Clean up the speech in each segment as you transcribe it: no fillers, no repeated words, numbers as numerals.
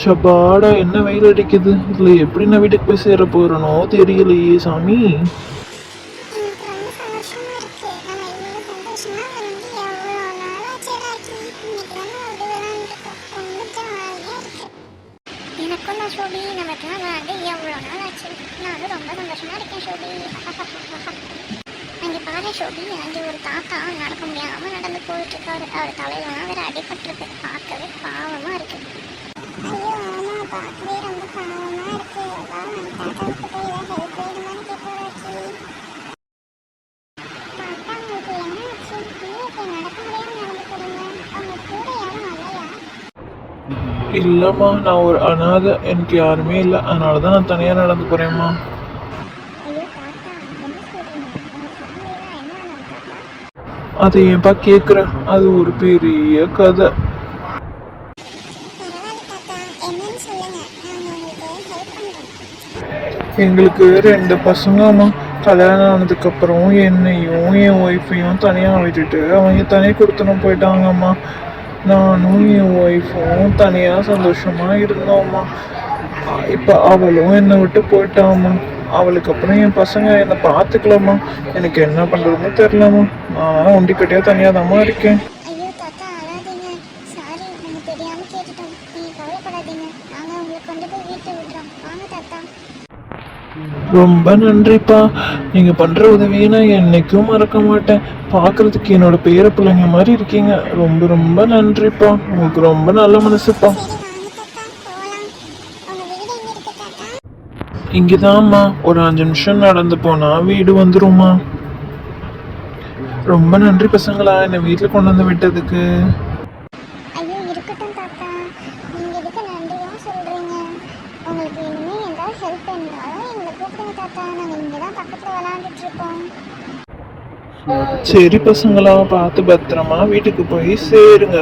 ஷப்பாடா என்ன வெயில் அடிக்குது. இதுல எப்படி நான் வீட்டுக்கு போய் சேர போறேனோ தெரியலையே சாமி. எனக்கு ரொம்ப சந்தோஷமா இருக்கு. நம்ம இவ்வளவு சந்தோஷமா வந்து எவ்வளோ நாளாச்சுடா ஆச்சு. இன்னைக்கு தானே ஒரு விளையாண்டுருக்கோம். ரொம்ப ஜாலியாக இருக்கு. எனக்கும் தான் ஷோபி, நமக்குலாம் வந்து எவ்வளோ நாள் ஆச்சு. நானும் ரொம்ப சந்தோஷமா இருக்கேன் ஷோபி. அங்கே பாரு ஷோபி, அங்கே ஒரு தாத்தா நடக்க முடியாமல் நடந்து போயிட்டு இருக்காரு. அவர் தலையிலாம் வேற அடிபட்டிருக்கு. பார்க்கவே பாவமா இருக்கு. ஐயோ ஆமா, பார்க்கவே ரொம்ப பாவமா இருக்கு. அதான் அந்த தாத்தாவுக்கு போய் ஏதாவது ஹெல்ப் வேணுமான்னு கேட்கறாச்சு. தாத்தா உங்களுக்கு என்ன ஆச்சு? இப்போ நடக்க முடியாம நடந்து போறீங்க. அவங்க கூட யாரும் வரலையா? இல்லம்மா, நான் ஒரு அனாதை, எனக்கு யாருமே இல்லை, அதனால தான் நான் தனியாக நடந்து போறேம்மா. ஐயோ தாத்தா, என்ன சொல்றீங்க? உங்க ஃபேமிலியெல்லாம் என்ன ஆனாங்க தாத்தா? அதை ஏன்பா கேட்குற? அது ஒரு பெரிய கதை. பரவாயில்ல தாத்தா, என்னன்னு சொல்லுங்க, நாங்கள் உங்களுக்கு ஹெல்ப் பண்ணுறோம். எங்களுக்கு 2 பசங்கம்மா. கல்யாணம் ஆனதுக்கப்புறம் என்னையும் என் ஒய்ஃபையும் தனியாக விட்டுட்டு அவங்க தனி கொடுத்துன்னு போயிட்டாங்கம்மா. நானும் என் ஒய்ஃபும் தனியாக சந்தோஷமாக இருந்தோம்மா. இப்போ அவளும் என்னை விட்டு போயிட்டாம்மா. அவளுக்கு அப்புறம் என் பசங்க என்னை பார்த்துக்கலாமா. எனக்கு என்ன பண்ணுறதுன்னு தெரிலம்மா. நான் ஒண்டிக்கட்டியாக தனியாக தாம்மா இருக்கேன். ஐயோ தாத்தா, அழாதீங்க. சாரி, நாங்கள் தெரியாமல் கேட்டுட்டோம். நீங்கள் கவலைப்படாதீங்க. நாங்கள் உங்களை கொண்டு போய் வீட்டில் விடுறோம். வாங்க தாத்தா. ரொம்ப நன்றிப்பா. நீங்கள் பண்ணுற உதவியை நான் என்னைக்கும் மறக்க மாட்டேன். பார்க்குறதுக்கு என்னோட பேர பிள்ளைங்க மாதிரி இருக்கீங்க. ரொம்ப ரொம்ப நன்றிப்பா. உங்களுக்கு ரொம்ப நல்ல மனசுப்பா. சரி வாங்க தாத்தா, போகலாம். உங்கள் வீடு எங்கே இருக்கு தாத்தா? இங்கேதாம்மா, ஒரு 5 நிமிஷம் நடந்து போனால் வீடு வந்துரும்மா. ரொம்ப நன்றி பசங்களா, என்னை வீட்டில் கொண்டு வந்து விட்டதுக்கு. ஐயோ இருக்கட்டும் தாத்தா, நீங்கள் எதுக்கு நன்றியாக சொல்கிறீங்க? உங்களுக்கு இனிமேல் ஏதாவது ஹெல்ப் வேணுனாலும் எங்களை கூப்பிடுங்க தாத்தா. நாங்கள் இங்கே தான் பக்கத்தில் விளாண்டுட்ருக்கோம். சரி பசங்களா, பார்த்து பத்திரமா வீட்டுக்கு போய் சேருங்க.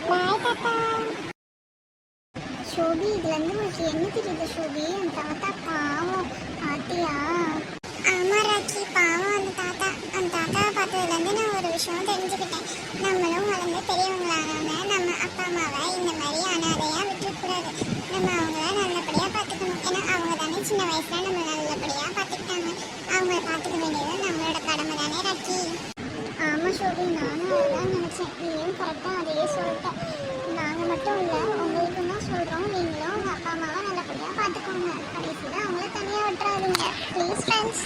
பாய் தாத்தா. ஷோபி, இதுலேருந்து உங்களுக்கு என்ன தெரியுது ஷோபி? அந்த தாத்தா பாவம், பாத்தியா? ஆமா ராக்கி, பாவம் அந்த தாத்தா. அந்த தாத்தாவை பார்த்ததுலேருந்து நான் ஒரு விஷயம் தெரிஞ்சுக்கிட்டேன். நம்மளும் வளர்ந்து பெரியவங்களானோன்னு நம்ம அப்பா அம்மாவை இந்த மாதிரி அனாதையாக விட்டுறக்கூடாது. நம்ம அவங்கள நல்லபடியாக பார்த்துக்கணும். ஏன்னா அவங்க தானே சின்ன வயசில் நம்ம நல்லபடியாக பார்த்துக்கிட்டாங்க. அவங்கள பார்த்துக்க வேண்டியது நம்மளோட கடமை தானே ராக்கி? ஆமாம் ஷோபி, நானும் அதான் நினச்சேன். நீயும் கரெக்டாக அதையே சொல்லிட்டேன். நாங்கள் மட்டும் இல்லை, உங்களுக்கும் தான் சொல்கிறோம். நீங்களும் உங்கள் அப்பா அம்மாவை நல்லபடியாக பார்த்துக்கோங்க. கடைசியில் அவங்கள தனியாக விட்டுறாதீங்க ப்ளீஸ் ஃப்ரெண்ட்ஸ்.